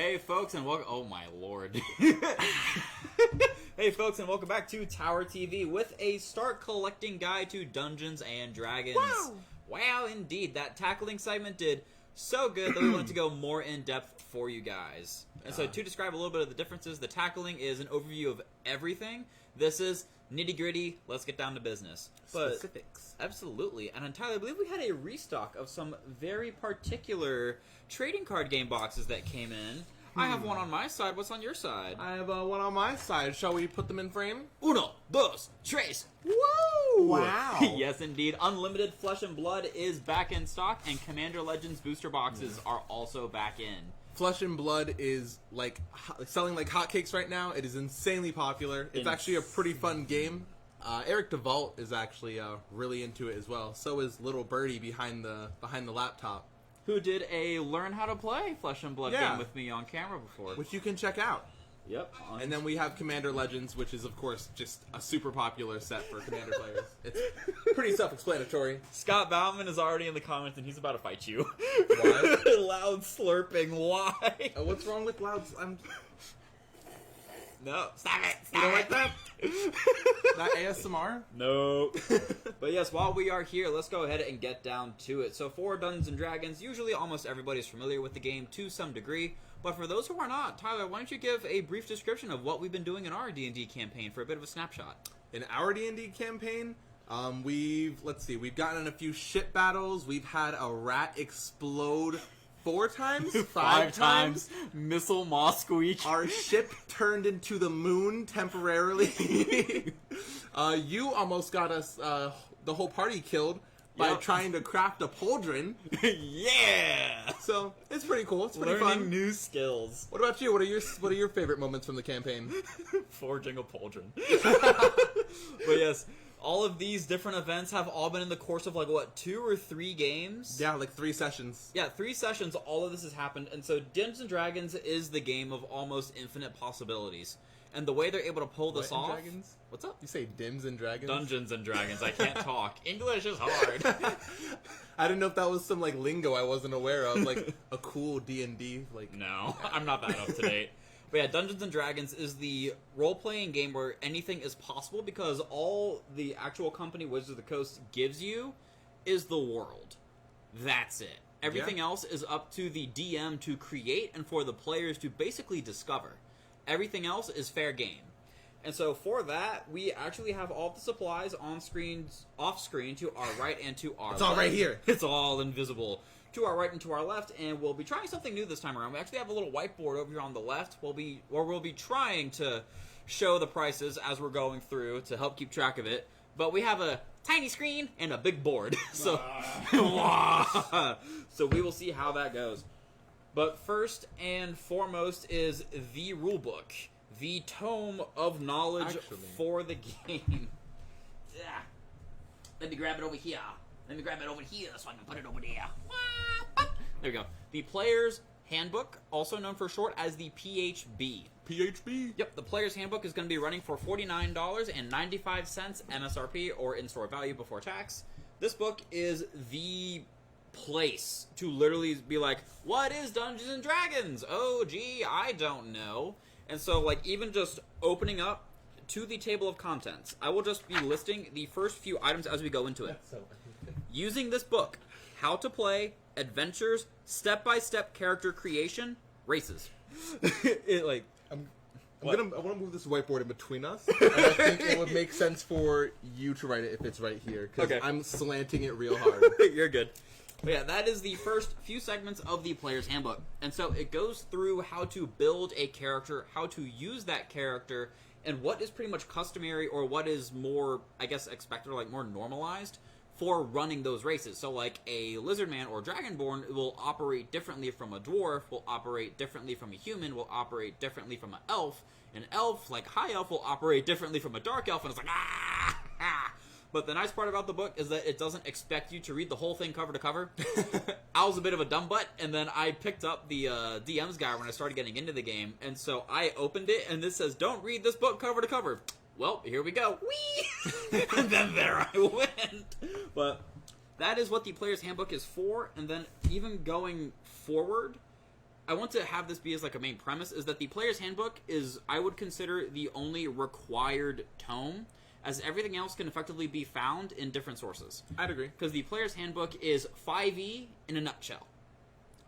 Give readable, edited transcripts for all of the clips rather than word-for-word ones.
Hey folks and welcome. Oh my lord. Hey folks and welcome back to Tower TV with a start collecting guide to Dungeons and Dragons. Wow, indeed. That tackling segment did so good that we wanted to go more in depth for you guys. And so to describe a little bit of the differences, the tackling is an overview of everything. This is nitty gritty. Let's get down to business. Specifics. Absolutely. And Tyler, I believe we had a restock of some very particular trading card game boxes that came in. I have one on my side. What's on your side? I have one on my side. Shall we put them in frame? Uno, dos, tres. Woo! Wow. Yes, indeed. Unlimited Flesh and Blood is back in stock, and Commander Legends booster boxes are also back in. Flesh and Blood is like selling like hotcakes right now. It is insanely popular. It's actually a pretty fun game. Eric DeVault is actually really into it as well. So is Little Birdie behind the laptop, who did a Learn How to Play Flesh and Blood game with me on camera before. Which you can check out. Yep. And then we have Commander Legends, which is, of course, just a super popular set for Commander players. It's pretty self-explanatory. Scott Bauman is already in the comments, and he's about to fight you. Why? Loud slurping. Why? What's wrong with loud... No. Stop it. Stop You don't it. like that? That ASMR? No. But yes, while we are here, let's go ahead and get down to it. So for Dungeons & Dragons, usually almost everybody's familiar with the game to some degree. But for those who are not, Tyler, why don't you give a brief description of what we've been doing in our D&D campaign for a bit of a snapshot? In our D&D campaign, we've gotten in a few ship battles. We've had a rat explode 4 times? 5 times? Missile moss squeak. Our ship turned into the moon temporarily. You almost got us, the whole party killed by trying to craft a pauldron. Yeah! So, it's pretty cool. It's pretty Learning fun. new skills. What about you? What are your favorite moments from the campaign? Forging a pauldron. But yes, all of these different events have all been in the course of, 2 or 3 games? Yeah, 3 sessions. Yeah, 3 sessions, all of this has happened. And so Dungeons & Dragons is the game of almost infinite possibilities. And the way they're able to pull this off... Dragons? What's up? You say Dims and Dragons? Dungeons & Dragons. I can't talk. English is hard. I didn't know if that was some, lingo I wasn't aware of. A cool D&D, No, I'm not that up to date. But yeah, Dungeons & Dragons is the role-playing game where anything is possible because all the actual company Wizards of the Coast gives you is the world. That's it. Everything else is up to the DM to create and for the players to basically discover. Everything else is fair game. And so for that, we actually have all the supplies on screens, off screen to our right and to our left. It's all right here. It's all invisible. To our right and to our left, and we'll be trying something new this time around. We actually have a little whiteboard over here on the left. We'll be trying to show the prices as we're going through to help keep track of it. But we have a tiny screen and a big board. So we will see how that goes. But first and foremost is the rulebook, the tome of knowledge for the game. Yeah. Let me grab it over here. Let me grab it over here so I can put it over there. There we go. The Player's Handbook, also known for short as the PHB. PHB? Yep, the Player's Handbook is going to be running for $49.95 MSRP or in-store value before tax. This book is the place to literally be like, what is Dungeons and Dragons? Oh, gee, I don't know. And so, even just opening up to the table of contents, I will just be listing the first few items as we go into it. Using this book, how to play, adventures, step-by-step character creation, races. I want to move this whiteboard in between us. And I think it would make sense for you to write it if it's right here, because I'm slanting it real hard. You're good. But yeah, that is the first few segments of the Player's Handbook. And so it goes through how to build a character, how to use that character, and what is pretty much customary or what is more, I guess, expected or more normalized for running those races. So a lizardman or dragonborn will operate differently from a dwarf, will operate differently from a human, will operate differently from an elf. An elf, high elf, will operate differently from a dark elf, and it's ah! But the nice part about the book is that it doesn't expect you to read the whole thing cover to cover. I was a bit of a dumb butt, and then I picked up the DM's guide when I started getting into the game, and so I opened it, and this says, don't read this book cover to cover. Well, here we go. Whee! And then there I went. But that is what the Player's Handbook is for, and then even going forward, I want to have this be as like a main premise, is that the Player's Handbook is, I would consider, the only required tome, as everything else can effectively be found in different sources. I'd agree. Because the Player's Handbook is 5e in a nutshell.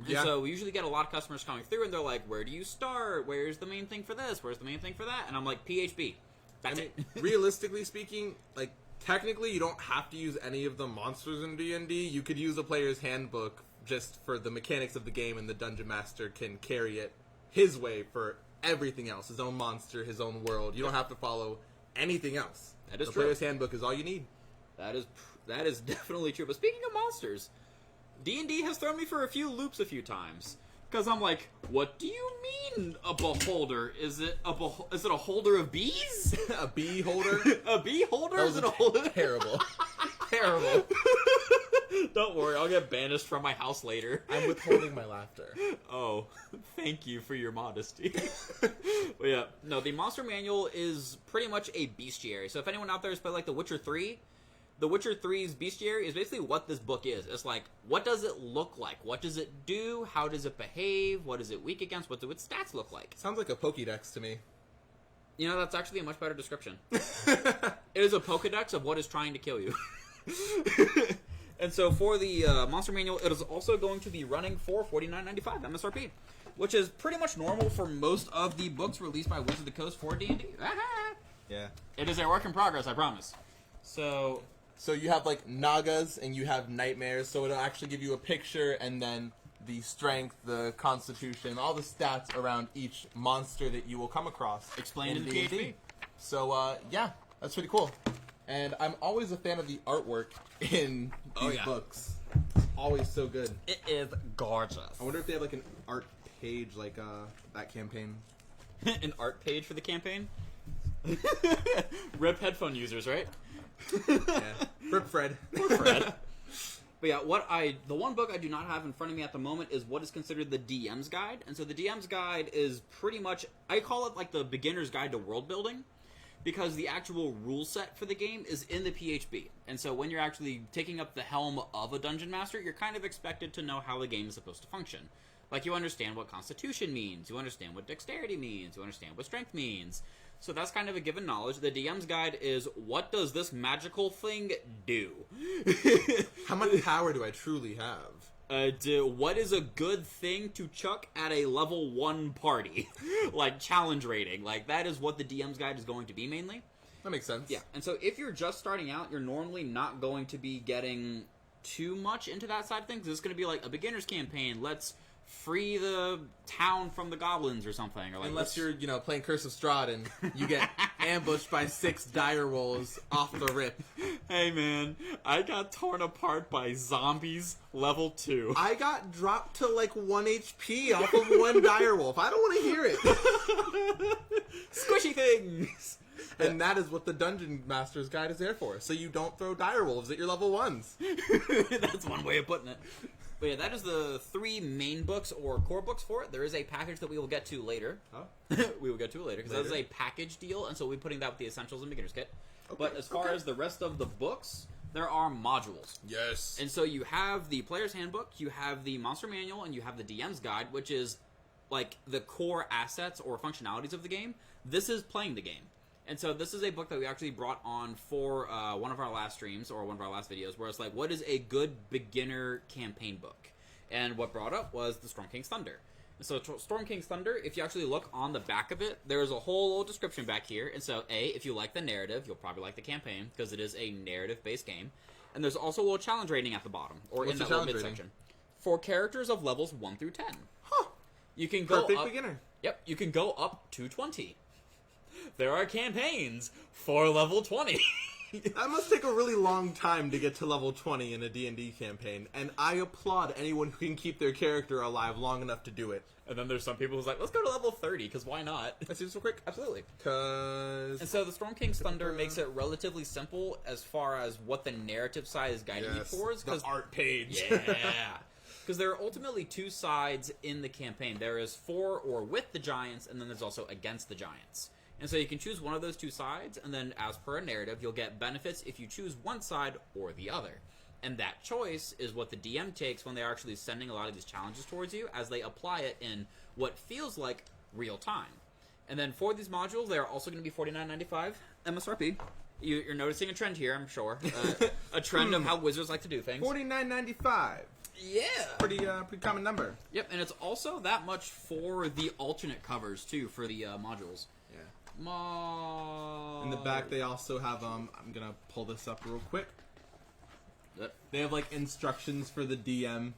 And so we usually get a lot of customers coming through, and they're like, where do you start? Where's the main thing for this? Where's the main thing for that? And I'm like, PHB. That's it. Realistically speaking, like, technically you don't have to use any of the monsters in D&D. You could use a Player's Handbook just for the mechanics of the game, and the Dungeon Master can carry it his way for everything else. His own monster, his own world. You don't have to follow anything else. That is the true. Player's Handbook is all you need. That is definitely true. But speaking of monsters, D&D has thrown me for a few loops a few times. Because I'm like, what do you mean a beholder? Is it a holder of bees? A bee holder? A bee holder? That Is it a holder? Terrible. Terrible. Don't worry, I'll get banished from my house later. I'm withholding my laughter. Oh, thank you for your modesty. But yeah, no, the Monster Manual is pretty much a bestiary. So if anyone out there has played like The Witcher 3, The Witcher 3's bestiary is basically what this book is. It's like, what does it look like? What does it do? How does it behave? What is it weak against? What do its stats look like? Sounds like a Pokédex to me. You know, that's actually a much better description. It is a Pokédex of what is trying to kill you. And so for the Monster Manual, it is also going to be running for $49.95 MSRP, which is pretty much normal for most of the books released by Wizards of the Coast for D&D. Yeah. It is a work in progress, I promise. So you have, like, Nagas and you have Nightmares, so it'll actually give you a picture and then the strength, the constitution, all the stats around each monster that you will come across. Explained in D&D. PHP. So, yeah, that's pretty cool. And I'm always a fan of the artwork in these books. It's always so good. It is gorgeous. I wonder if they have, like, an art page like that campaign. An art page for the campaign? Rip headphone users, right? Yeah. Rip Fred. Poor Fred. But yeah, the one book I do not have in front of me at the moment is what is considered the DM's Guide. And so the DM's Guide is pretty much, I call it like the beginner's guide to world building, because the actual rule set for the game is in the PHB. And so when you're actually taking up the helm of a Dungeon Master, you're kind of expected to know how the game is supposed to function. Like, you understand what Constitution means, you understand what Dexterity means, you understand what Strength means. So that's kind of a given knowledge. The DM's Guide is, what does this magical thing do? How much power do I truly have? What is a good thing to chuck at a level 1 party? Like, challenge rating. Like, that is what the DM's Guide is going to be mainly. That makes sense. Yeah, and so if you're just starting out, you're normally not going to be getting too much into that side of things. It's going to be like a beginner's campaign. Let's free the town from the goblins or something. Or like, unless you're, playing Curse of Strahd and you get ambushed by 6 dire wolves off the rip. Hey man, I got torn apart by zombies level 2. I got dropped to like 1 HP off of 1 dire wolf. I don't want to hear it. Squishy things! And that is what the Dungeon Master's Guide is there for. So you don't throw dire wolves at your level 1s. That's one way of putting it. But yeah, that is the 3 main books or core books for it. There is a package that we will get to later. Oh. We will get to it later, because that is a package deal, and so we'll be putting that with the Essentials and Beginner's Kit. Okay. But as far as the rest of the books, there are modules. Yes. And so you have the Player's Handbook, you have the Monster Manual, and you have the DM's Guide, which is like the core assets or functionalities of the game. This is playing the game. And so this is a book that we actually brought on for one of our last streams, or one of our last videos, where it's like, what is a good beginner campaign book? And what brought up was the Storm King's Thunder. And so Storm King's Thunder, if you actually look on the back of it, there's a whole little description back here. And so, if you like the narrative, you'll probably like the campaign, because it is a narrative-based game. And there's also a little challenge rating at the bottom, or in that little midsection, for characters of levels 1 through 10. Huh. You can go Perfect up, beginner. Yep, you can go up to 20. There are campaigns for level 20. That must take a really long time to get to level 20 in a D&D campaign, and I applaud anyone who can keep their character alive long enough to do it. And then there's some people who's like, let's go to level 30, because why not? Let's do this real quick. Absolutely. And so the Storm King's Thunder makes it relatively simple as far as what the narrative side is guiding you towards. The art page. Yeah. Because there are ultimately 2 sides in the campaign. There is for or with the giants, and then there's also against the giants. And so you can choose one of those 2 sides, and then as per a narrative, you'll get benefits if you choose one side or the other. And that choice is what the DM takes when they're actually sending a lot of these challenges towards you, as they apply it in what feels like real time. And then for these modules, they are also going to be $49.95 MSRP. You're noticing a trend here, I'm sure. A trend of how wizards like to do things. $49.95. Yeah. Pretty common number. Yep, and it's also that much for the alternate covers, too, for the modules. In the back, they also have, I'm going to pull this up real quick. They have, like, instructions for the DM,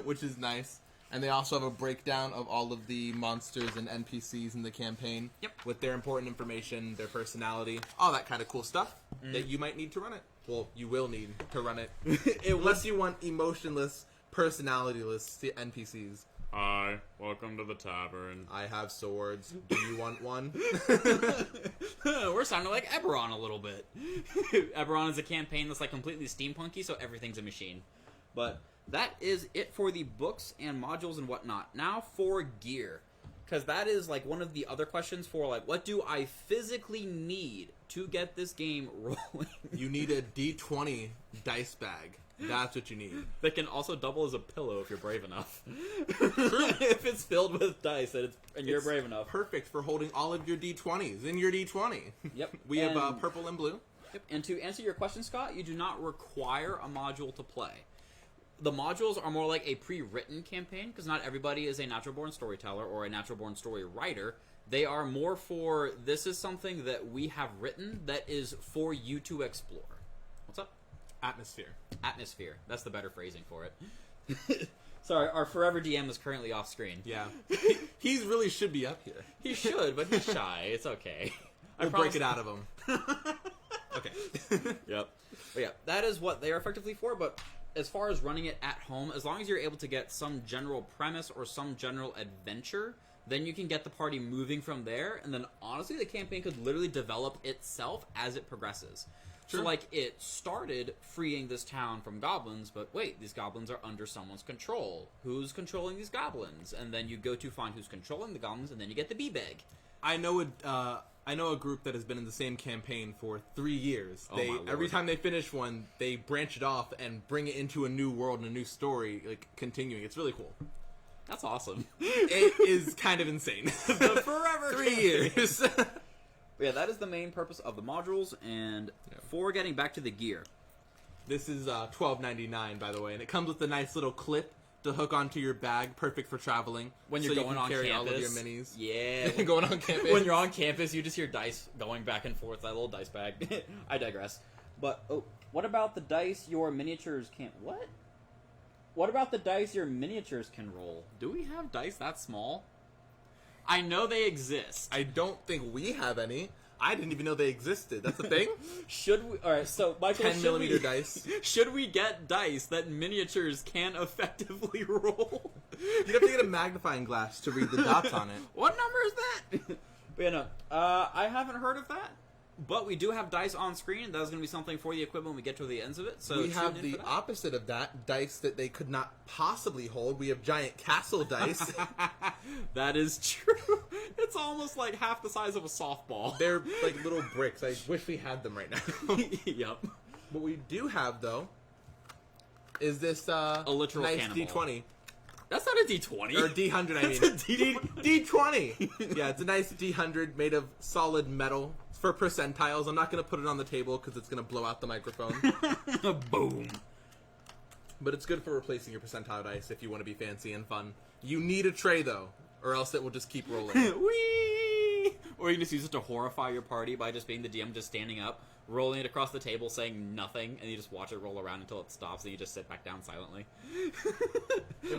which is nice. And they also have a breakdown of all of the monsters and NPCs in the campaign. Yep. With their important information, their personality, all that kind of cool stuff that you might need to run it. Well, you will need to run it. Unless you want emotionless, personalityless NPCs. Hi, welcome to the tavern. I have swords. Do you want one? We're sounding like Eberron a little bit. Eberron is a campaign that's like completely steampunky, so everything's a machine. But that is it for the books and modules and whatnot. Now for gear. Because that is like one of the other questions for like, what do I physically need to get this game rolling? You need a D20 dice bag. That's what you need. That can also double as a pillow if you're brave enough. If it's filled with dice and you're brave enough. Perfect for holding all of your D20s in your D20. Yep. We have purple and blue. Yep. And to answer your question, Scott, you do not require a module to play. The modules are more like a pre-written campaign, because not everybody is a natural-born storyteller or a natural-born story writer. They are more for, this is something that we have written that is for you to explore. What's up? Atmosphere. Atmosphere. That's the better phrasing for it. Sorry, our forever DM is currently off screen. Yeah. He really should be up here. He should, but he's shy. It's okay. We'll break it out of him. Okay. Yep. But yeah, that is what they are effectively for, but as far as running it at home, as long as you're able to get some general premise or some general adventure, then you can get the party moving from there, and then honestly, the campaign could literally develop itself as it progresses. Sure. So, like, it started freeing this town from goblins, but wait, these goblins are under someone's control. Who's controlling these goblins? And then you go to find who's controlling the goblins, and then you get the bee-bag. I know a group that has been in the same campaign for 3 years. Every time they finish one, they branch it off and bring it into a new world and a new story, like, continuing. It's really cool. That's awesome. It is kind of insane. The forever 3 years. Yeah, that is the main purpose of the modules, and for getting back to the gear. This is $12.99, by the way, and it comes with a nice little clip to hook onto your bag, perfect for traveling. When you're going on carry campus. All of your minis. Yeah. Going on campus. When you're on campus, you just hear dice going back and forth, that little dice bag. I digress. But, what about the dice your miniatures can't... What? What about the dice your miniatures can roll? Do we have dice that small? I know they exist. I don't think we have any. I didn't even know they existed. That's the thing? Should we... Alright, so, Michael, 10mm dice. Should we get dice that miniatures can effectively roll? You'd have to get a magnifying glass to read the dots on it. What number is that? But yeah, no. I haven't heard of that. But we do have dice on screen. That is going to be something for the equipment when we get to the ends of it. So we have the opposite of that. Dice that they could not possibly hold. We have giant castle dice. That is true. It's almost like half the size of a softball. They're like little bricks. I wish we had them right now. Yep. What we do have, though, is this a literal nice cannonball. D20. That's not a D20. Or D100, I mean. It's a D20. Yeah, it's a nice D100 made of solid metal. It's for percentiles. I'm not going to put it on the table because it's going to blow out the microphone. Boom. But it's good for replacing your percentile dice if you want to be fancy and fun. You need a tray, though, or else it will just keep rolling. Whee! Or you can just use it to horrify your party by just being the DM just standing up, rolling it across the table, saying nothing, and you just watch it roll around until it stops, and you just sit back down silently.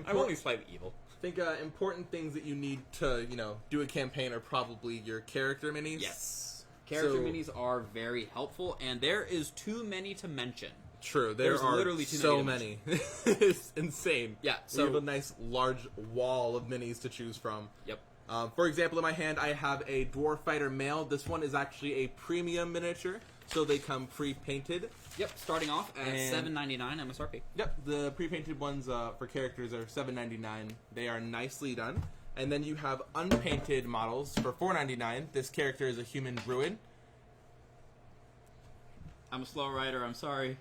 I'm only slightly evil. I think important things that you need to, do a campaign are probably your character minis. Yes. Character minis are very helpful, and there is too many to mention. True, There's are literally too so many. It's insane. Yeah, so we have a nice large wall of minis to choose from. Yep. For example, in my hand, I have a Dwarf Fighter male. This one is actually a premium miniature, so they come pre-painted. Yep, starting off at $7.99 MSRP. Yep, the pre-painted ones for characters are $7.99. They are nicely done. And then you have unpainted models for $4.99. This character is a human druid. I'm a slow writer, I'm sorry.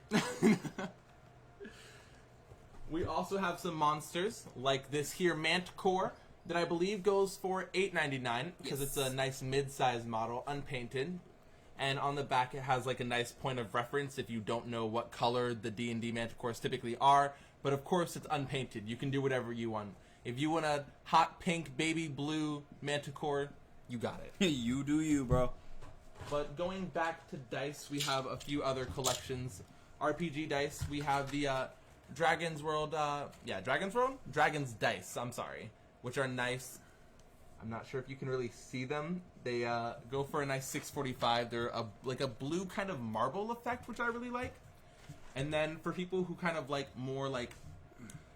We also have some monsters, like this here Manticore, that I believe goes for $8.99 because it's a nice mid-size model, unpainted. And on the back it has like a nice point of reference if you don't know what color the D&D Manticores typically are. But of course it's unpainted. You can do whatever you want. If you want a hot pink, baby blue Manticore, you got it. You do you, bro. But going back to dice, we have a few other collections. RPG dice, we have the Dragon's Dice, I'm sorry, which are nice. I'm not sure if you can really see them. They go for a nice $6.45. They're like a blue kind of marble effect, which I really like. And then for people who kind of like more like,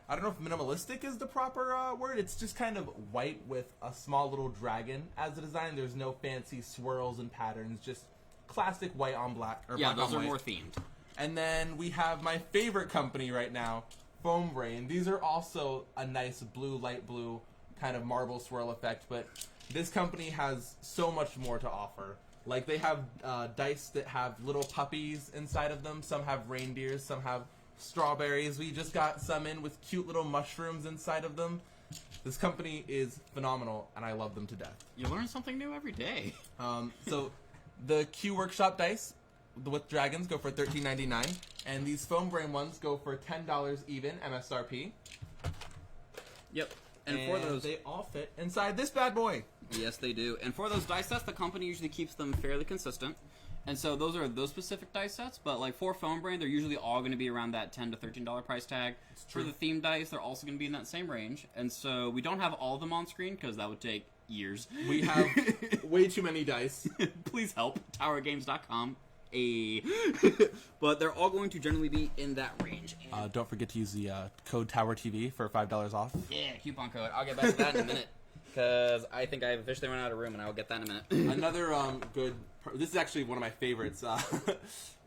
I don't know if minimalistic is the proper word. It's just kind of white with a small little dragon as a design. There's no fancy swirls and patterns, just classic white on black. Or Yeah, black those on are white. more themed. And then we have my favorite company right now, Foam Brain. These are also a nice blue, light blue kind of marble swirl effect, but this company has so much more to offer. Like, they have dice that have little puppies inside of them. Some have reindeers, some have strawberries. We just got some in with cute little mushrooms inside of them. This company is phenomenal, and I love them to death. You learn something new every day. So the Q Workshop dice with dragons go for $13.99, and these Foam Brain ones go for $10 even MSRP. Yep. And for those, they all fit inside this bad boy. yes, they do. And for those dice sets, the company usually keeps them fairly consistent. And so those are those specific dice sets, but like for Foam Brain, they're usually all going to be around that $10 to $13 price tag. For the themed dice, they're also going to be in that same range. And so we don't have all of them on screen because that would take years. We have way too many dice. Please help. TowerGames.com. But they're all going to generally be in that range. And Don't forget to use the code TowerTV for $5 off. yeah, coupon code. I'll get back to that in a minute. Because I think I've officially run out of room, and I will get that in a minute. Another good... This is actually one of my favorites.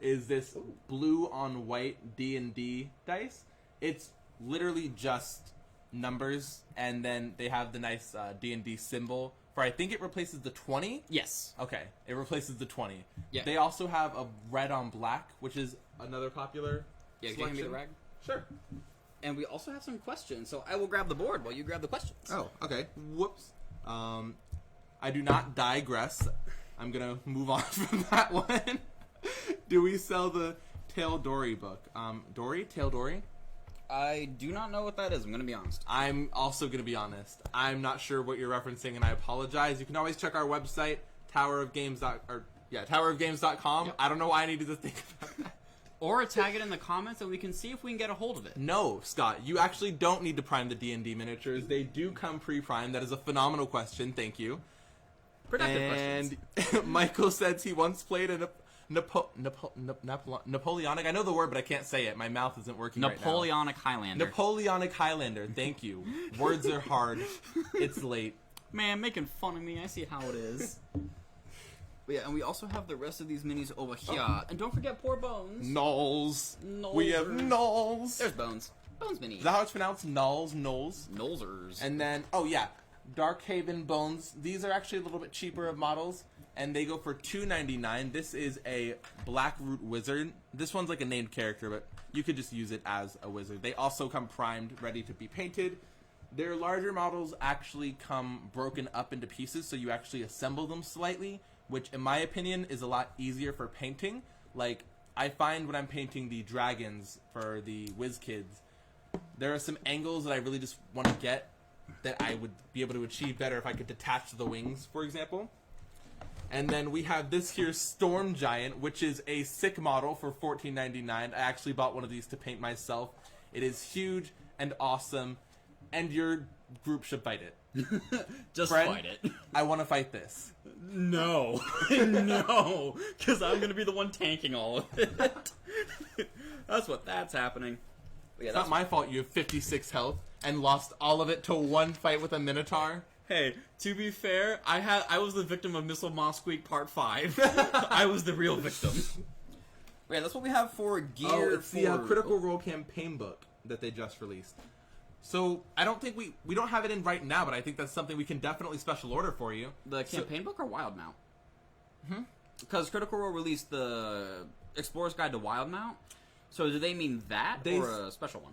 Is this blue on white D&D dice. It's literally just numbers, and then they have the nice D&D symbol. For I think it replaces the 20. Yes. Okay, it replaces the 20. Yeah. They also have a red on black, which is another popular Yeah, can you hand me the selection. rag? Sure. And we also have some questions, so I will grab the board while you grab the questions. Oh, okay. Whoops. I do not digress. I'm gonna move on from that one. Do we sell the Tail Dory book? Tail Dory? I do not know what that is, I'm going to be honest. I'm also gonna be honest. I'm not sure what you're referencing, and I apologize. You can always check our website, towerofgames.com. Yep. I don't know why I needed to think about that. Or tag it in the comments and we can see if we can get a hold of it. No, Scott, you actually don't need to prime the D&D miniatures. They do come pre-primed. That is a phenomenal question. Thank you. Productive questions. And Michael says he once played a Napoleonic. I know the word, but I can't say it. My mouth isn't working right now. Napoleonic Highlander. Napoleonic Highlander. Thank you. Words are hard. It's late. Man, making fun of me. I see how it is. But yeah, and we also have the rest of these minis over here. And don't forget poor Bones. Knolls. We have Knolls. There's Bones. Bones mini. Is that how it's pronounced? Knolls. Nolzers. And then, oh yeah, Darkhaven Bones. These are actually a little bit cheaper of models, and they go for $2.99. This is a Blackroot Wizard. This one's like a named character, but you could just use it as a wizard. They also come primed, ready to be painted. Their larger models actually come broken up into pieces, so you actually assemble them slightly, which in my opinion is a lot easier for painting. Like, I find when I'm painting the dragons for the Wiz Kids, there are some angles that I really just want to get that I would be able to achieve better if I could detach the wings, for example. And then we have this here Storm Giant, which is a sick model for $14.99. I actually bought one of these to paint myself. It is huge and awesome, and your group should fight it. Just Friend, fight it. I want to fight this. No. No. Because I'm going to be the one tanking all of it. That's happening. But yeah, It's not my fault you have 56 health and lost all of it to one fight with a Minotaur. Hey, to be fair, I was the victim of Missile Mossqueak Part 5. I was the real victim. But yeah, that's what we have for gear. Oh, it's the Critical Role campaign book that they just released. So, I don't think we don't have it in right now, but I think that's something we can definitely special order for you. The campaign book or Wild Mount? Because Critical Role released the Explorer's Guide to Wild Mount. So do they mean that or a special one?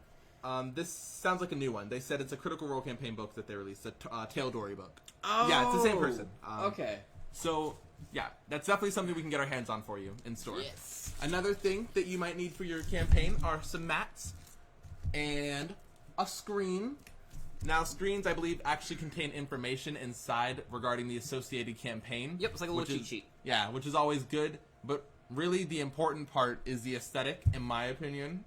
This sounds like a new one. They said it's a Critical Role campaign book that they released, a Taildori book. Oh! Yeah, it's the same person. Okay. So, yeah, that's definitely something we can get our hands on for you in store. Yes. Another thing that you might need for your campaign are some mats and a screen. Now, screens, I believe, actually contain information inside regarding the associated campaign. Yep, it's like a little cheat sheet. Yeah, which is always good, but really the important part is the aesthetic, in my opinion.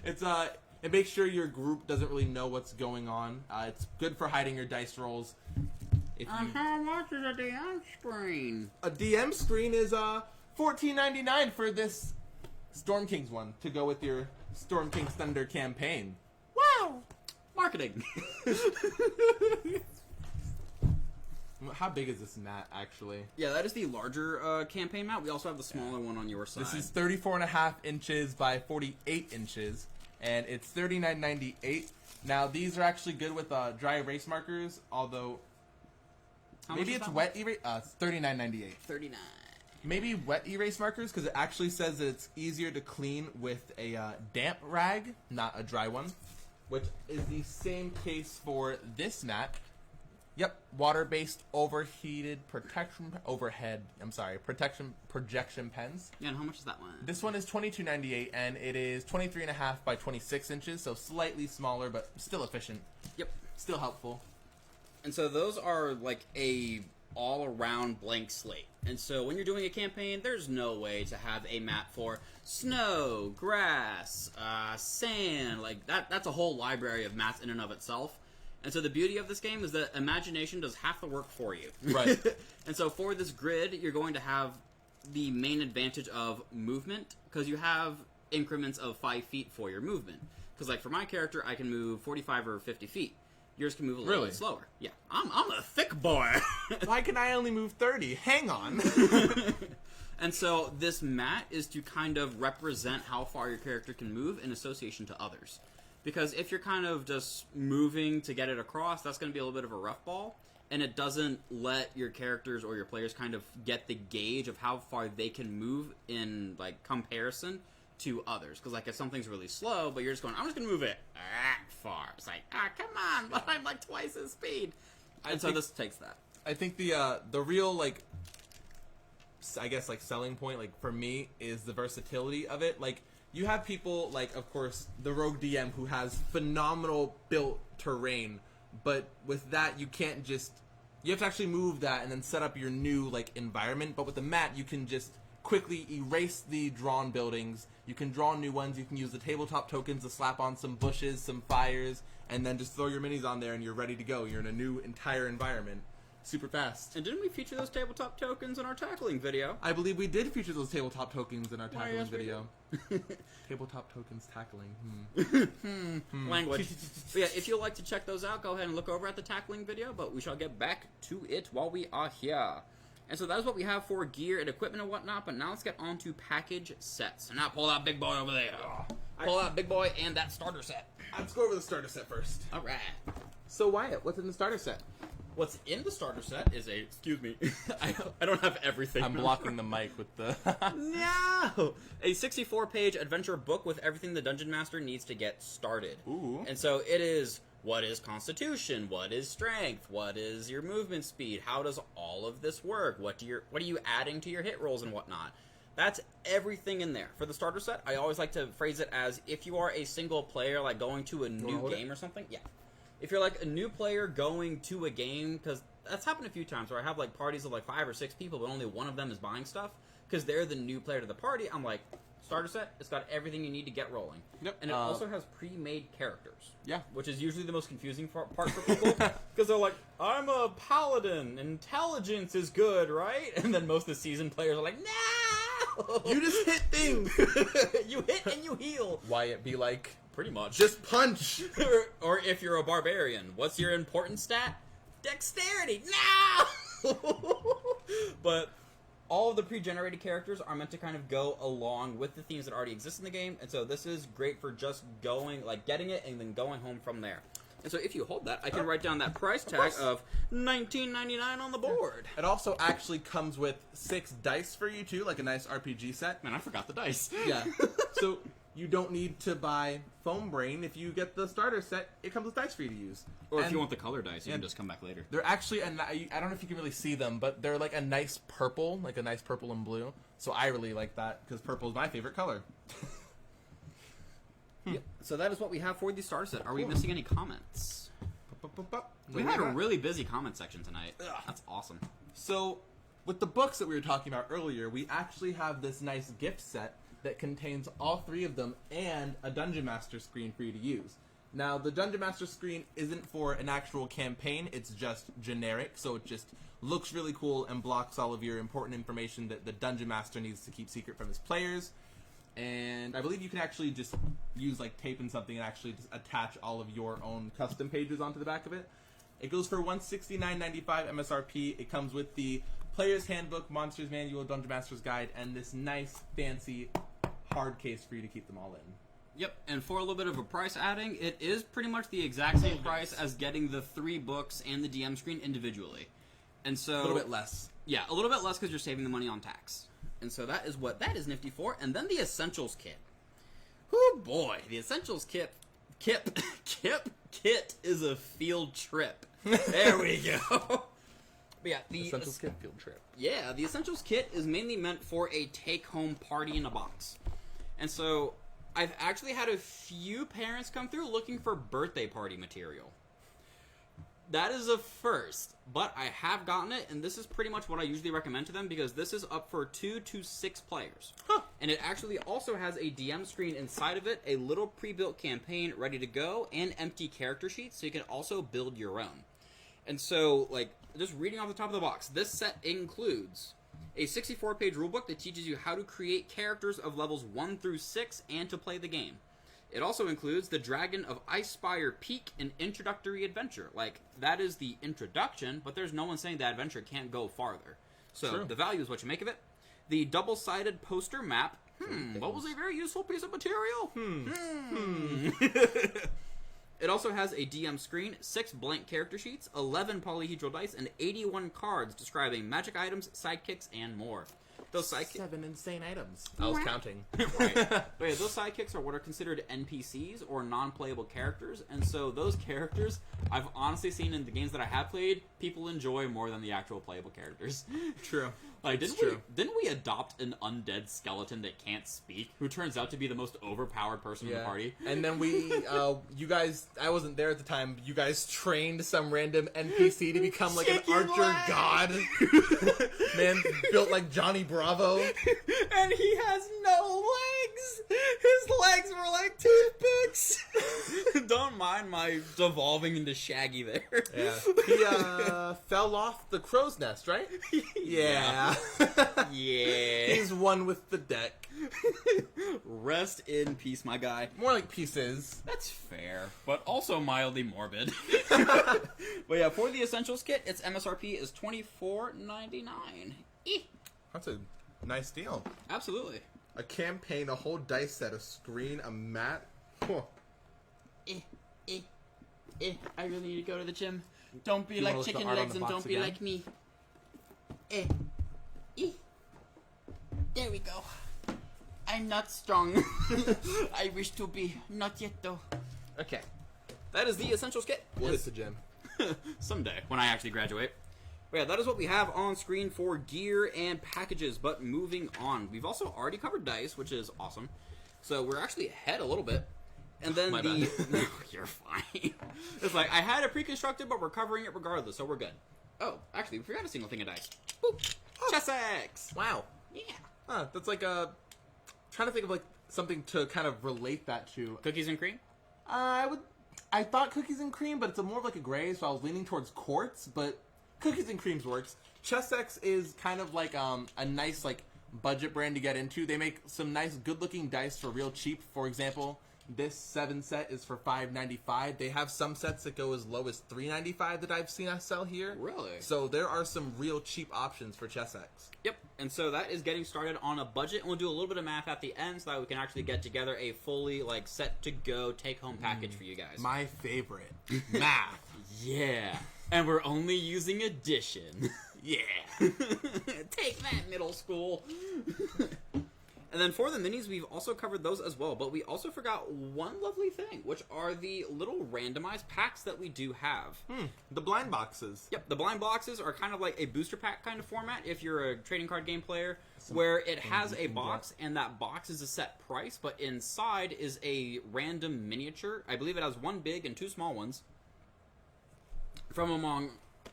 It makes sure your group doesn't really know what's going on. It's good for hiding your dice rolls. How much is a DM screen? A DM screen is $14.99 for this Storm King's one to go with your Storm King's Thunder campaign. Wow! Marketing. How big is this mat, actually? Yeah, that is the larger campaign mat. We also have the smaller one on your side. This is 34.5 inches by 48 inches, and it's $39.98. Now, these are actually good with dry erase markers, although maybe it's wet erase. It's $39.98. $39. Maybe wet erase markers, because it actually says that it's easier to clean with a damp rag, not a dry one, which is the same case for this mat. Yep, water-based projection pens. Yeah, and how much is that one? This one is $22.98, and it is 23.5 by 26 inches, so slightly smaller, but still efficient. Yep. Still helpful. And so those are like a all-around blank slate. And so when you're doing a campaign, there's no way to have a map for snow, grass, sand. Like that's a whole library of maps in and of itself. And so the beauty of this game is that imagination does half the work for you. Right. And so for this grid, you're going to have the main advantage of movement, because you have increments of 5 feet for your movement. Because like for my character, I can move 45 or 50 feet. Yours can move a little bit slower. Yeah, I'm a thick boy. Why can I only move 30? Hang on. And so this mat is to kind of represent how far your character can move in association to others. Because if you're kind of just moving to get it across, that's going to be a little bit of a rough ball. And it doesn't let your characters or your players kind of get the gauge of how far they can move in like comparison to others. Because like if something's really slow, but you're just going, I'm just going to move it that far. It's like, come on, but I'm like twice his speed. And so this takes that. I think the real, like, I guess, like, selling point, like, for me, is the versatility of it. Like, you have people, like, of course, the rogue DM who has phenomenal built terrain, but with that, you can't just, you have to actually move that and then set up your new, like, environment. But with the mat, you can just quickly erase the drawn buildings. You can draw new ones. You can use the tabletop tokens to slap on some bushes, some fires, and then just throw your minis on there and you're ready to go. You're in a new entire environment. Super fast. And didn't we feature those tabletop tokens in our tackling video? I believe we did feature those tabletop tokens in our tackling yes, video. Tabletop tokens tackling. Language. But yeah, if you'd like to check those out, go ahead and look over at the tackling video, but we shall get back to it while we are here. And so that is what we have for gear and equipment and whatnot, but now let's get on to package sets. So now pull that big boy over there. Pull out big boy and that starter set. Let's go over the starter set first. Alright. So Wyatt, what's in the starter set? What's in the starter set is a... Excuse me. I don't have everything. I'm blocking the mic with the... No! A 64-page adventure book with everything the Dungeon Master needs to get started. Ooh. And so it is... What is Constitution? What is Strength? What is your movement speed? How does all of this work? What are you adding to your hit rolls and whatnot? That's everything in there. For the starter set, I always like to phrase it as if you are a single player, like going to a new game or something. Yeah. If you're like a new player going to a game, because that's happened a few times where I have like parties of like 5 or 6 people, but only one of them is buying stuff because they're the new player to the party. I'm like, starter set, it's got everything you need to get rolling. Yep. And it also has pre-made characters. Yeah. Which is usually the most confusing part for people. Because they're like, I'm a paladin. Intelligence is good, right? And then most of the seasoned players are like, no! You just hit things! You hit and you heal. Wyatt, be like... Pretty much. Just punch! Or if you're a barbarian, what's your important stat? Dexterity. No! But... all of the pre-generated characters are meant to kind of go along with the themes that already exist in the game, and so this is great for just going, like, getting it and then going home from there. And so if you hold that, I can write down that price tag of $19.99 on the board. It also actually comes with 6 dice for you, too, like a nice RPG set. Man, I forgot the dice. Yeah. So, you don't need to buy Foam Brain. If you get the starter set, it comes with dice for you to use. Or if you want the color dice, you can just come back later. They're actually, I don't know if you can really see them, but they're like a nice purple and blue. So I really like that, because purple is my favorite color. Yep. So that is what we have for the starter set. Are we missing any comments? We had a really busy comment section tonight. That's awesome. So, with the books that we were talking about earlier, we actually have this nice gift set that contains all 3 of them and a Dungeon Master screen for you to use. Now, the Dungeon Master screen isn't for an actual campaign, it's just generic, so it just looks really cool and blocks all of your important information that the Dungeon Master needs to keep secret from his players. And I believe you can actually just use like tape and something and actually just attach all of your own custom pages onto the back of it. It goes for $169.95 MSRP. It comes with the Player's Handbook, Monster's Manual, Dungeon Master's Guide, and this nice, fancy hard case for you to keep them all in. Yep, and for a little bit of a price adding, it is pretty much the exact same price as getting the 3 books and the DM screen individually. And so... A little bit less. Yeah, a little bit less because you're saving the money on tax. And so that is what that is nifty for. And then the Essentials Kit. Oh boy, the Essentials Kit is a field trip. There we go. But yeah, the Essentials Kit field trip. Yeah, the Essentials Kit is mainly meant for a take-home party in a box. And so I've actually had a few parents come through looking for birthday party material. That is a first, but I have gotten it, and this is pretty much what I usually recommend to them, because this is up for 2 to 6 players. Huh. And it actually also has a DM screen inside of it, a little pre-built campaign ready to go, and empty character sheets, so you can also build your own. And so, like, just reading off the top of the box, this set includes a 64-page rulebook that teaches you how to create characters of levels 1 through 6 and to play the game. It also includes the Dragon of Icespire Peak, an introductory adventure. Like, that is the introduction, but there's no one saying the adventure can't go farther. So, True. The value is what you make of it. The double-sided poster map. What was a very useful piece of material? It also has a DM screen, 6 blank character sheets, 11 polyhedral dice, and 81 cards describing magic items, sidekicks, and more. Those 7 insane items. I was counting. Right. But yeah, those sidekicks are what are considered NPCs, or non-playable characters, and so those characters, I've honestly seen in the games that I have played, people enjoy more than the actual playable characters. True. Like, didn't we adopt an undead skeleton that can't speak, who turns out to be the most overpowered person in the party? And then we, you guys, I wasn't there at the time, you guys trained some random NPC to become like an archer god. Man, built like Johnny Bravo. And he has no legs! His legs were like toothpicks! Don't mind my devolving into Shaggy there. Yeah. He, fell off the crow's nest, right? Yeah. Yeah. He's one with the deck. Rest in peace, my guy. More like pieces. That's fair, but also mildly morbid. But yeah, for the Essentials Kit, its MSRP is $24.99. That's a nice deal. Absolutely. A campaign, a whole dice set, a screen, a mat. Huh. I really need to go to the gym. Don't be You like wanna look at chicken the art on legs the and box don't be again? like me. There we go. I'm not strong. I wish to be. Not yet, though. Okay. That is the Essentials Kit. We'll hit the gym. Someday, when I actually graduate. But yeah, that is what we have on screen for gear and packages, but moving on. We've also already covered dice, which is awesome. So we're actually ahead a little bit. And then My the... bad. No, you're fine. It's like, I had it pre-constructed, but we're covering it regardless, so we're good. Oh, actually, we forgot a single thing of dice. Boop. Chessex! Wow. Yeah. Huh, that's like a... Trying to think of like something to kind of relate that to. Cookies and cream? I thought cookies and cream, but it's more of like a gray, so I was leaning towards quartz, but cookies and creams works. Chessex is kind of like a nice like budget brand to get into. They make some nice good looking dice for real cheap. For example, this 7 set is for $5.95. They have some sets that go as low as $3.95 that I've seen us sell here. Really? So there are some real cheap options for Chessex. Yep, and so that is getting started on a budget, and we'll do a little bit of math at the end so that we can actually get together a fully, like, set-to-go take-home package for you guys. My favorite. Math. Yeah, and we're only using addition. Yeah. Take that, middle school. And then for the minis, we've also covered those as well. But we also forgot one lovely thing, which are the little randomized packs that we do have. The blind boxes. Yep, the blind boxes are kind of like a booster pack kind of format if you're a trading card game player, where it has a box, and that box is a set price, but inside is a random miniature. I believe it has one big and two small ones from among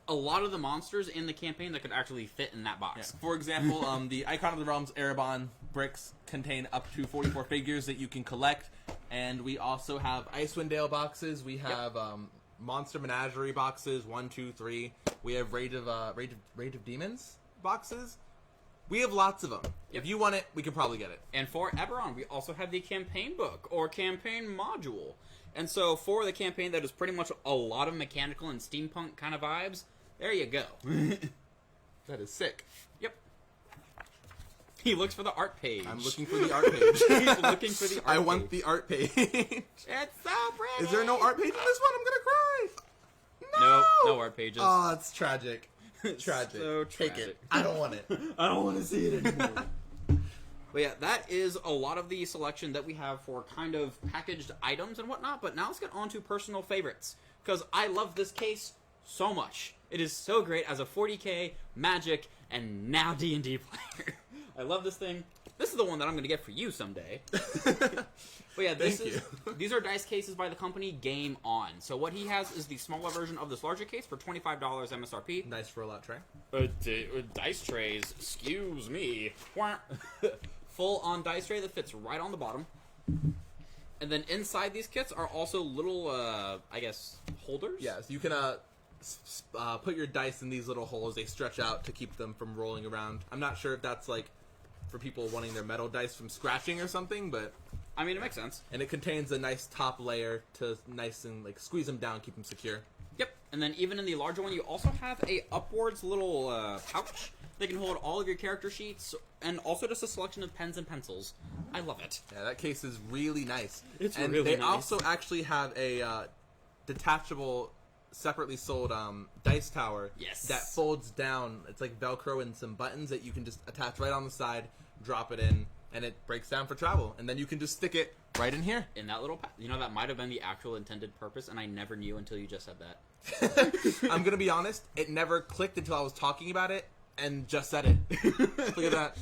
a lot of the monsters in the campaign that could actually fit in that box. Yeah. For example, the Icon of the Realms Erebon bricks contain up to 44 figures that you can collect, and we also have Icewind Dale boxes. We have Monster Menagerie boxes, 1, 2, 3. We have Rage of Demons boxes. We have lots of them. If you want it, we can probably get it. And for Eberron, we also have the campaign book or campaign module. And so for the campaign that is pretty much a lot of mechanical and steampunk kind of vibes, there you go. That is sick. Yep. He looks for the art page. I'm looking for the art page. He's looking for the art page. I want the art page. It's so pretty. Is there no art page in this one? I'm gonna cry. No, no art pages. Oh, it's tragic. Tragic. So Take tragic. it. I don't want it. I don't want to see it anymore. But yeah, that is a lot of the selection that we have for kind of packaged items and whatnot. But now let's get on to personal favorites, because I love this case so much. It is so great as a 40k, Magic, and now D&D player. I love this thing. This is the one that I'm going to get for you someday. But yeah, these are dice cases by the company Game On. So what he has is the smaller version of this larger case for $25 MSRP. Nice for a lot tray. Dice trays, excuse me. Full-on dice tray that fits right on the bottom. And then inside these kits are also little, I guess, holders? Yeah, so you can put your dice in these little holes. They stretch out to keep them from rolling around. I'm not sure if that's, like, for people wanting their metal dice from scratching or something, but... I mean, it makes sense. And it contains a nice top layer to nice and, like, squeeze them down, keep them secure. Yep, and then even in the larger one, you also have a upwards little pouch that can hold all of your character sheets, and also just a selection of pens and pencils. I love it. Yeah, that case is really nice. It's and really they nice. also actually have a detachable, separately sold dice tower. Yes. That folds down. It's like Velcro and some buttons that you can just attach right on the side, drop it in, and it breaks down for travel. And then you can just stick it right in here. In that little you know, that might have been the actual intended purpose, and I never knew until you just said that. I'm going to be honest, it never clicked until I was talking about it and just said it. Look at that.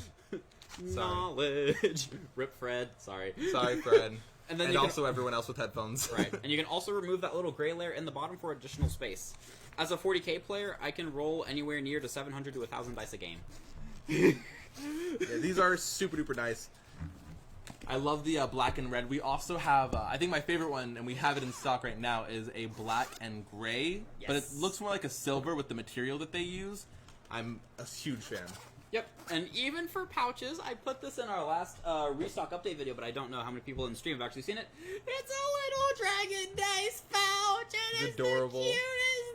Sorry. Knowledge. Rip Fred. Sorry. Sorry, Fred. And then and also everyone else with headphones. Right. And you can also remove that little gray layer in the bottom for additional space. As a 40k player, I can roll anywhere near to 700 to 1,000 dice a game. Yeah, these are super duper nice. I love the black and red. We also have, I think my favorite one, and we have it in stock right now, is a black and gray. Yes. But it looks more like a silver with the material that they use. I'm a huge fan. Yep, and even for pouches, I put this in our last restock update video, but I don't know how many people in the stream have actually seen it. It's a little dragon dice pouch, and it's adorable. The cutest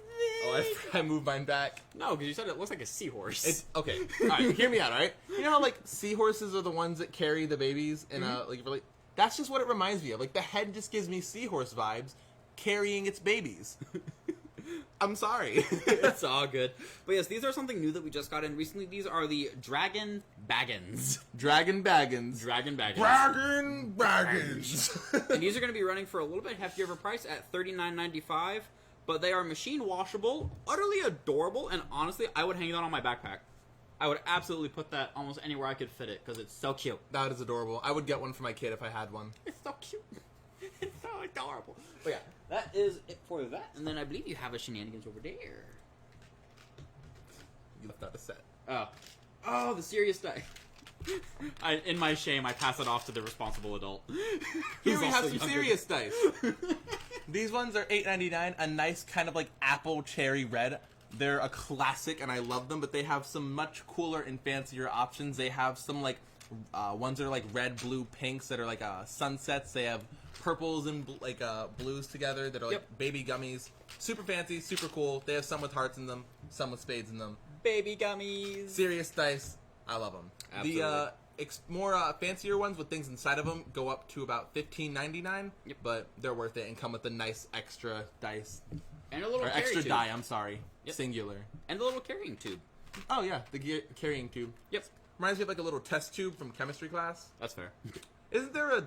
thing. Oh, I moved mine back. No, because you said it looks like a seahorse. It's okay. All right, hear me out. All right. You know how like seahorses are the ones that carry the babies, and like really, that's just what it reminds me of. Like the head just gives me seahorse vibes, carrying its babies. I'm sorry. It's all good. But yes, these are something new that we just got in recently. These are the Dragon Baggins. Dragon Baggins. Dragon Baggins. Dragon Baggins. And these are going to be running for a little bit heftier of a price at $39.95. But they are machine washable, utterly adorable, and honestly, I would hang that on my backpack. I would absolutely put that almost anywhere I could fit it, because it's so cute. That is adorable. I would get one for my kid if I had one. It's so cute. It's so adorable. But yeah, that is it for that. And then I believe you have a shenanigans over there. You left out a set. Oh, the serious die. In my shame, I pass it off to the responsible adult. Here we have some serious dice. These ones are $8.99. A nice kind of like apple cherry red. They're a classic, and I love them. But they have some much cooler and fancier options. They have some like ones that are like red, blue, pinks that are like sunsets. They have purples and blues together that are like baby gummies. Super fancy, super cool. They have some with hearts in them, some with spades in them. Baby gummies. Serious dice. I love them. Absolutely. The more fancier ones with things inside of them go up to about $15.99. Yep. But they're worth it and come with a nice extra dice. And a little Or carry extra tube. die, I'm sorry. Yep. Singular. And a little carrying tube. Oh, yeah. The carrying tube. Yep. reminds me of like a little test tube from chemistry class. That's fair. Isn't there a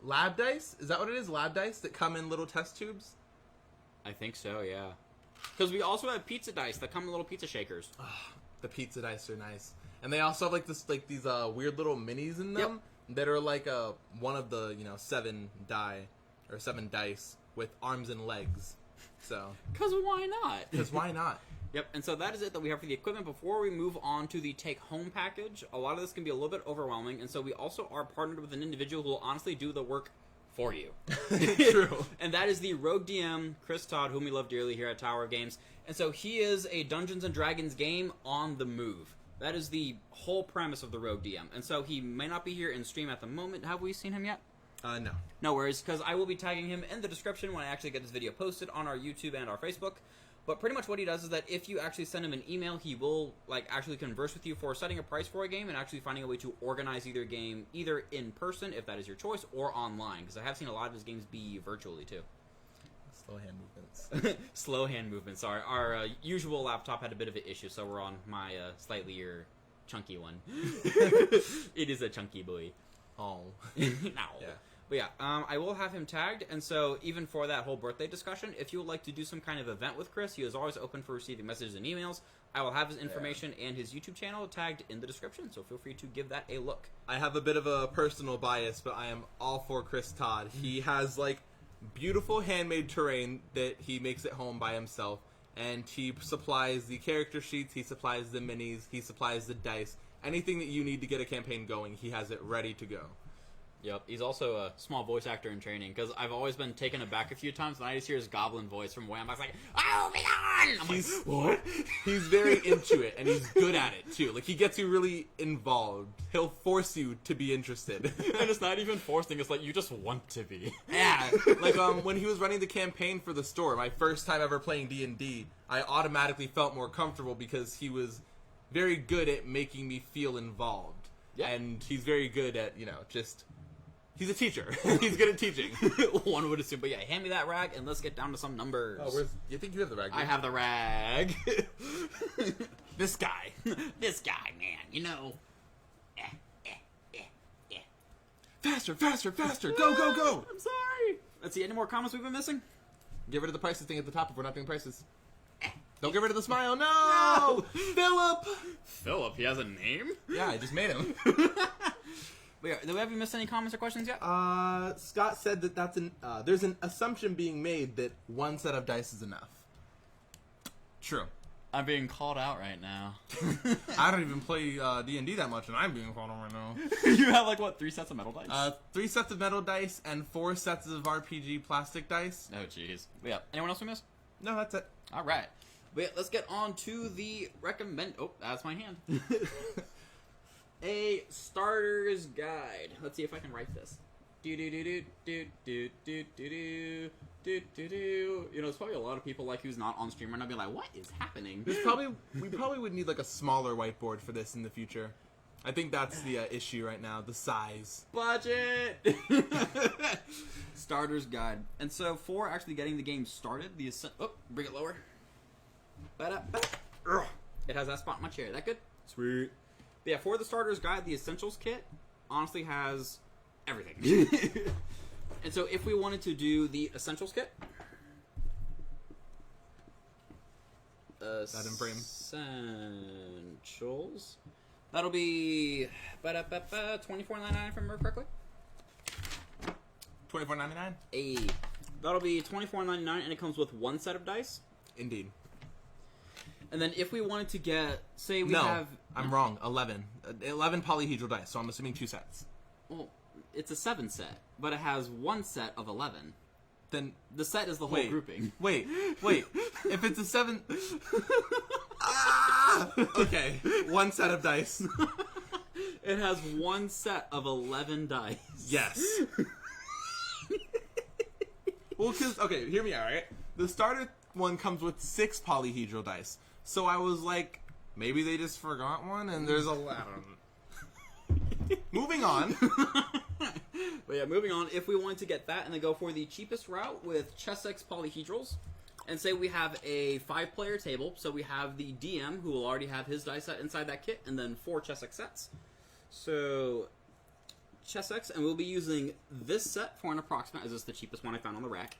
lab dice? Is that what it is? Lab dice that come in little test tubes? I think so, yeah. Because we also have pizza dice that come in little pizza shakers. The pizza dice are nice, and they also have like these weird little minis in them that are like one of the 7 dice with arms and legs. So because why not? Because why not? Yep, and so that is it that we have for the equipment. Before we move on to the take-home package, a lot of this can be a little bit overwhelming, and so we also are partnered with an individual who will honestly do the work for you. True. And that is the Rogue DM, Chris Todd, whom we love dearly here at Tower Games. And so he is a Dungeons & Dragons game on the move. That is the whole premise of the Rogue DM. And so he may not be here in stream at the moment. Have we seen him yet? No. No worries, because I will be tagging him in the description when I actually get this video posted on our YouTube and our Facebook. But pretty much what he does is that if you actually send him an email, he will actually converse with you for setting a price for a game and actually finding a way to organize either game either in person, if that is your choice, or online. Because I have seen a lot of his games be virtually too. Slow hand movements. Slow hand movements. Sorry, our usual laptop had a bit of an issue, so we're on my slightly chunky one. It is a chunky boy. Oh. No. Yeah. But yeah, I will have him tagged, and so even for that whole birthday discussion, if you would like to do some kind of event with Chris, he is always open for receiving messages and emails. I will have his information and his YouTube channel tagged in the description, so feel free to give that a look. I have a bit of a personal bias, but I am all for Chris Todd. He has beautiful handmade terrain that he makes at home by himself, and he supplies the character sheets, he supplies the minis, he supplies the dice. Anything that you need to get a campaign going, he has it ready to go. Yep, he's also a small voice actor in training, because I've always been taken aback a few times, and I just hear his goblin voice from Wham! I was like, "Oh, be on!" I'm like, what? He's very into it, and he's good at it, too. He gets you really involved. He'll force you to be interested. And it's not even forcing, it's you just want to be. Yeah, when he was running the campaign for the store, my first time ever playing D&D, I automatically felt more comfortable because he was very good at making me feel involved. Yeah. And he's very good at, he's a teacher. He's good at teaching. One would assume. But yeah, hand me that rag and let's get down to some numbers. Oh, you think you have the rag? I have the rag. This guy. This guy, man. Faster, faster, faster. Go, go, go. I'm sorry. Let's see, any more comments we've been missing? Get rid of the prices thing at the top if we're not doing prices. Don't get rid of the smile. No! Philip! Philip, he has a name? Yeah, I just made him. Wait, have you missed any comments or questions yet? Scott said that there's an assumption being made that one set of dice is enough. True. I'm being called out right now. I don't even play D&D that much, and I'm being called out right now. You have, 3 sets of metal dice? 3 sets of metal dice and 4 sets of RPG plastic dice. Oh, jeez. Yeah. Anyone else we missed? No, that's it. All right. But yeah, let's get on to the Oh, that's my hand. A starter's guide. Let's see if I can write this. There's probably a lot of people who's not on stream right now be like, what is happening? We probably would need a smaller whiteboard for this in the future. I think that's the issue right now, the size. Budget! Starter's guide. And so for actually getting the game started, bring it lower. It has that spot in my chair. That good? Sweet. But yeah, for the starter's guide, the Essentials Kit honestly has everything. And so if we wanted to do the Essentials Kit... that in frame. Essentials... That'll be $24.99 if I remember correctly. $24.99? That'll be $24.99 and it comes with 1 set of dice. Indeed. And then if we wanted to get, say I'm wrong. 11 polyhedral dice, so I'm assuming 2 sets. Well, it's a 7 set, but it has 1 set of 11. Then the set is the whole grouping. Wait. If it's a 7... Okay, 1 set of dice. It has 1 set of 11 dice. Yes. Well, okay, hear me out, right? The starter one comes with 6 polyhedral dice. So I was like, maybe they just forgot one, and there's 11. Moving on. But yeah, moving on. If we wanted to get that and then go for the cheapest route with Chessex polyhedrals, And say we have a 5-player table, so we have the DM, who will already have his dice set inside that kit, and then 4 Chessex sets. So, Chessex, and we'll be using this set for an approximate, as it's the cheapest one I found on the rack.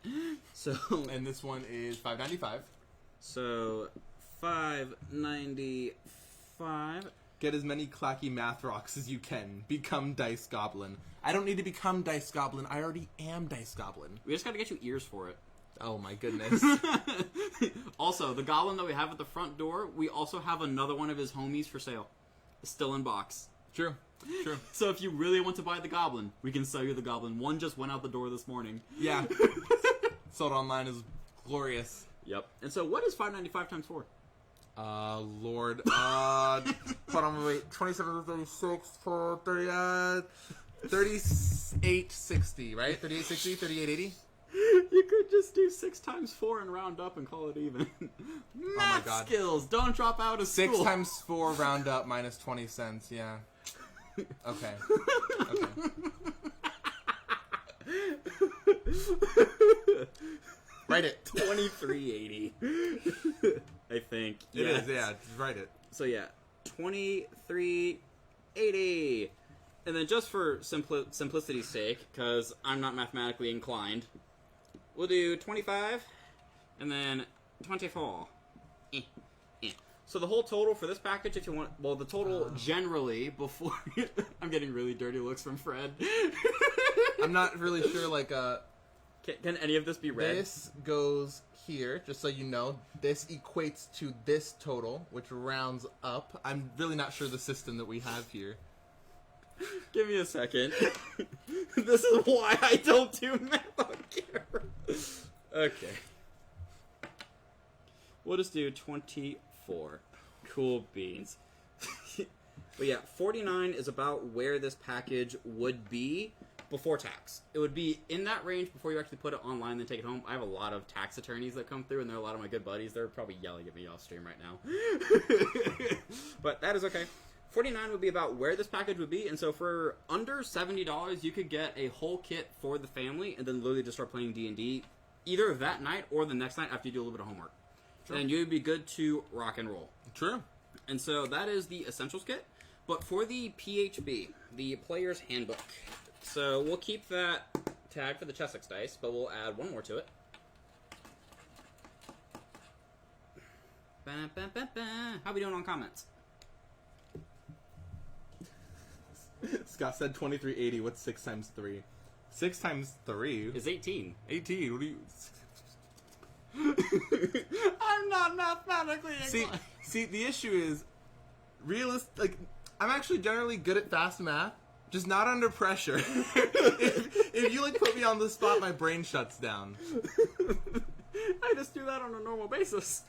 So, and this one is $5.95. So, $5.95. Get as many clacky math rocks as you can. Become Dice Goblin. I don't need to become Dice Goblin. I already am Dice Goblin. We just gotta get you ears for it. Oh my goodness. Also, the goblin that we have at the front door, we also have another one of his homies for sale. Still in box. True. So if you really want to buy the goblin, we can sell you the goblin. One just went out the door this morning. Yeah. Sold online is glorious. Yep. And so what is $5.95 times 4? Lord. Hold on, wait. 27, 36, 30, 3860, right? 3860, 3880? You could just do 6 times 4 and round up and call it even. Math God. skills! Don't drop out of school. 6 times 4 round up minus 20 cents, yeah. Okay. Write it. 2380. I think. It is, yeah. Just write it. So yeah, 2380. And then just for simplicity's sake, because I'm not mathematically inclined, we'll do 25 and then 24. So the whole total for this package, if you want, well, the total generally before I'm getting really dirty looks from Fred. I'm not really sure, like, can any of this be read? This goes here, just so you know. This equates to this total, which rounds up. I'm really not sure the system that we have here. Give me a second. This is why I don't do math on camera. Okay. We'll just do 24. Cool beans. But yeah, 49 is about where this package would be before tax. It would be in that range before you actually put it online and take it home. I have a lot of tax attorneys that come through, and they're a lot of my good buddies. They're probably yelling at me off stream right now. But that is okay. 49 would be about where this package would be, and so for under $70, you could get a whole kit for the family, and then literally just start playing D&D either that night or the next night after you do a little bit of homework. Sure. And you'd be good to rock and roll. True. And so that is the Essentials Kit. But for the PHB, the Player's Handbook, so we'll keep that tag for the Chessex dice, but we'll add one more to it. How we doing on comments? Scott said 2380. What's 6 times 3? 6 times 3 is 18. 18. What do you... I'm not mathematically inclined. See, the issue is, like, I'm actually generally good at fast math, just not under pressure. if you, like, put me on the spot, my brain shuts down. I just do that on a normal basis.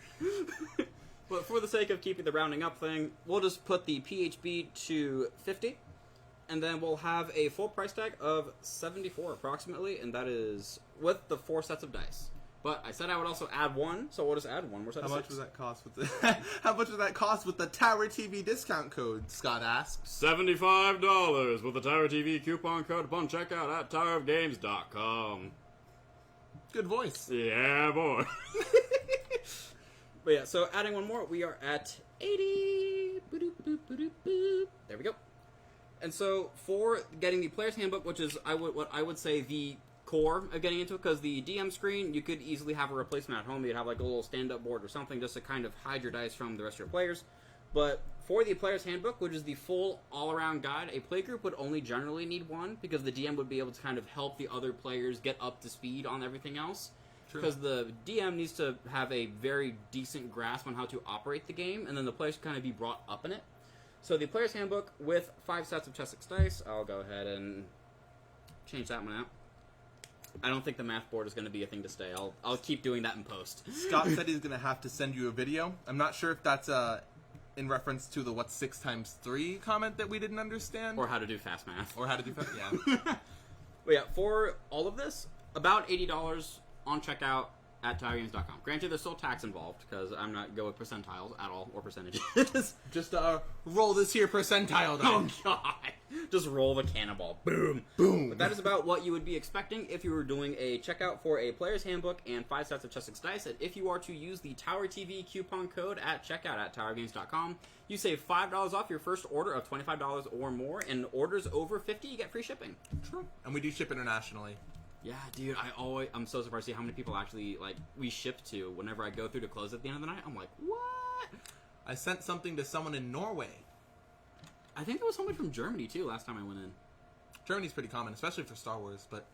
But for the sake of keeping the rounding up thing, we'll just put the PHB to 50. And then we'll have a full price tag of $74 approximately, and that is with the 4 sets of dice. But I said I would also add one, so we'll just add one more set of 6. How much would that cost with the How much would that cost with the Tower TV discount code? Scott asked. $75 with the Tower TV coupon code upon checkout at towerofgames.com. Good voice. Yeah, boy. But yeah, so adding one more, we are at 80. There we go. And so for getting the Player's Handbook, which is what I would say the core of getting into it, because the DM screen, you could easily have a replacement at home. You'd have like a little stand-up board or something just to kind of hide your dice from the rest of your players. But for the Player's Handbook, which is the full all-around guide, a playgroup would only generally need one, because the DM would be able to kind of help the other players get up to speed on everything else. Because the DM needs to have a very decent grasp on how to operate the game, and then the players can kind of be brought up in it. So the Player's Handbook with 5 sets of Chessex dice. I'll go ahead and change that one out. I don't think the math board is going to be a thing to stay. I'll keep doing that in post. Scott said he's going to have to send you a video. I'm not sure if that's in reference to the what's 6 times 3 comment that we didn't understand. Or how to do fast math. Yeah. But yeah, for all of this, about $80 on checkout at towergames.com. Granted, there's still tax involved, because I'm not going with percentiles at all, or percentages. Just roll this here percentile die. Oh, God. Just roll the cannonball. Boom. Boom. But that is about what you would be expecting if you were doing a checkout for a player's handbook and 5 sets of chess 6 dice. And if you are to use the Tower TV coupon code at checkout at towergames.com, you save $5 off your first order of $25 or more, and orders over $50, you get free shipping. True. And we do ship internationally. Yeah, dude, I'm so surprised to see how many people actually, like, we ship to whenever I go through to close at the end of the night. I'm like, what? I sent something to someone in Norway. I think there was somebody from Germany, too, last time I went in. Germany's pretty common, especially for Star Wars, but...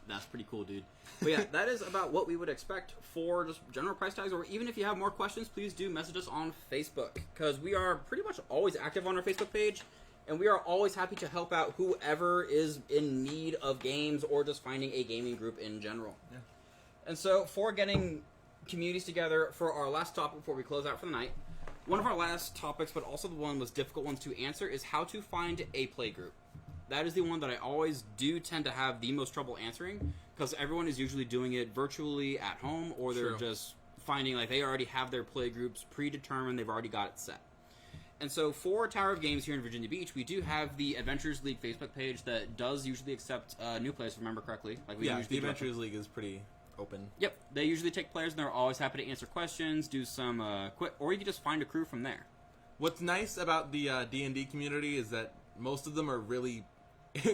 That's pretty cool, dude. But yeah, that is about what we would expect for just general price tags, or even if you have more questions, please do message us on Facebook, because we are pretty much always active on our Facebook page, and we are always happy to help out whoever is in need of games or just finding a gaming group in general. Yeah. And so, for getting communities together for our last topic before we close out for the night, one of our last topics, but also the one most difficult ones to answer, is how to find a play group. That is the one that I always do tend to have the most trouble answering, because everyone is usually doing it virtually at home, or they're True. just finding like they already have their play groups predetermined, they've already got it set. And so for Tower of Games here in Virginia Beach, we do have the Adventures League Facebook page that does usually accept new players, if I remember correctly. Like we Yeah, usually the do. Adventures League is pretty open. Yep, they usually take players, and they're always happy to answer questions, do some quick, or you can just find a crew from there. What's nice about the D&D community is that most of them are really,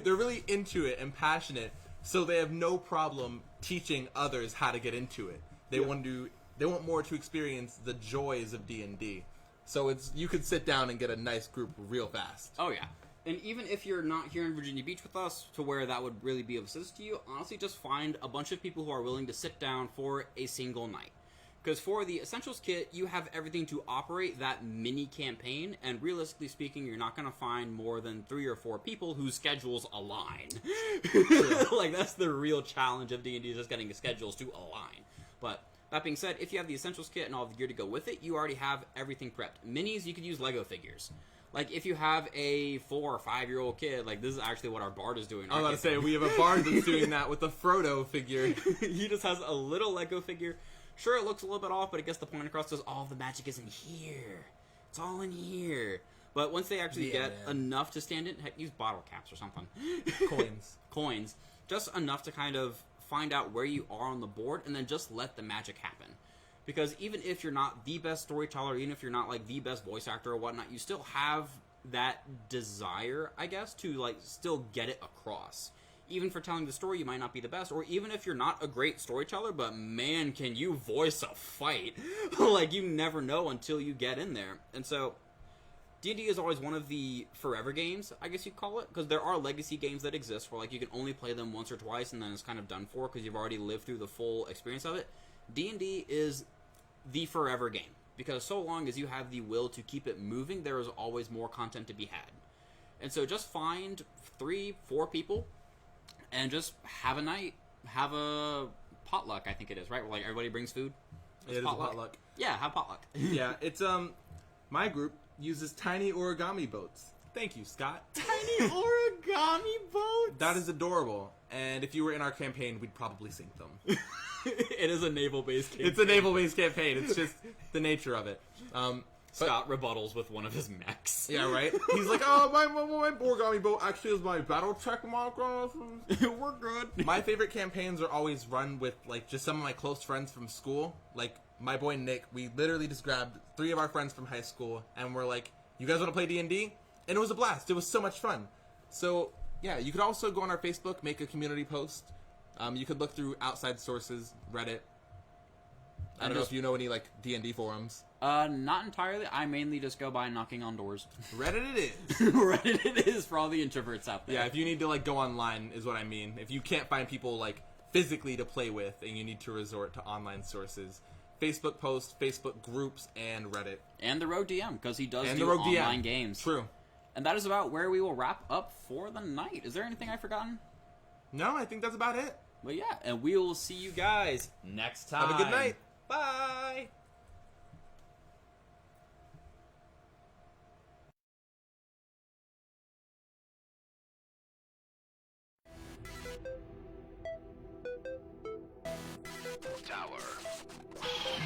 they're really into it and passionate, so they have no problem teaching others how to get into it. They want more to experience the joys of D&D. So you could sit down and get a nice group real fast. Oh, yeah. And even if you're not here in Virginia Beach with us, to where that would really be of assistance to you, honestly, just find a bunch of people who are willing to sit down for a single night. Because for the Essentials Kit, you have everything to operate that mini campaign, and realistically speaking, you're not going to find more than 3 or 4 people whose schedules align. Like, that's the real challenge of D&D, is just getting the schedules to align. But that being said, if you have the Essentials Kit and all the gear to go with it, you already have everything prepped. Minis, you could use Lego figures. Like, if you have a 4 or 5-year-old kid, like, this is actually what our Bard is doing. I was about to say, we have a Bard that's doing that with a Frodo figure. He just has a little Lego figure. Sure, it looks a little bit off, but it gets the point across, because all the magic is in here. It's all in here. But once they actually get enough to stand in, heck, use bottle caps or something. Coins. Just enough to kind of find out where you are on the board, and then just let the magic happen. Because even if you're not the best storyteller, even if you're not, like, the best voice actor or whatnot, you still have that desire, I guess, to, like, still get it across. Even for telling the story, you might not be the best, or even if you're not a great storyteller, but man, can you voice a fight. Like, you never know until you get in there. And so, D&D is always one of the forever games, I guess you'd call it, because there are legacy games that exist where, like, you can only play them once or twice, and then it's kind of done for, because you've already lived through the full experience of it. D&D is the forever game, because so long as you have the will to keep it moving, there is always more content to be had. And so just find 3, 4 people, and just have a night, have a potluck, I think it is, right? Where, like, everybody brings food. It is potluck. A potluck. Yeah, have potluck. Yeah, it's, my group uses tiny origami boats. Thank you, Scott. Tiny origami boats? That is adorable. And if you were in our campaign, we'd probably sink them. It is a naval-based campaign. It's a naval-based campaign. It's just the nature of it. Scott rebuttals with one of his mechs. Yeah, right? He's like, oh, my origami boat actually is my battle tech marker. We're good. My favorite campaigns are always run with, like, just some of my close friends from school. Like, my boy Nick, we literally just grabbed 3 of our friends from high school, and we're like, you guys want to play D&D? And it was a blast. It was so much fun. So, yeah, you could also go on our Facebook, make a community post. You could look through outside sources, Reddit. I don't know if you know any, like, D&D forums. Not entirely. I mainly just go by knocking on doors. Reddit it is. Reddit it is for all the introverts out there. Yeah, if you need to, like, go online is what I mean. If you can't find people, like, physically to play with and you need to resort to online sources, Facebook posts, Facebook groups, and Reddit. And the Rogue DM, because he does do online games. True. And that is about where we will wrap up for the night. Is there anything I've forgotten? No, I think that's about it. But yeah, and we will see you guys next time. Have a good night. Bye. tower.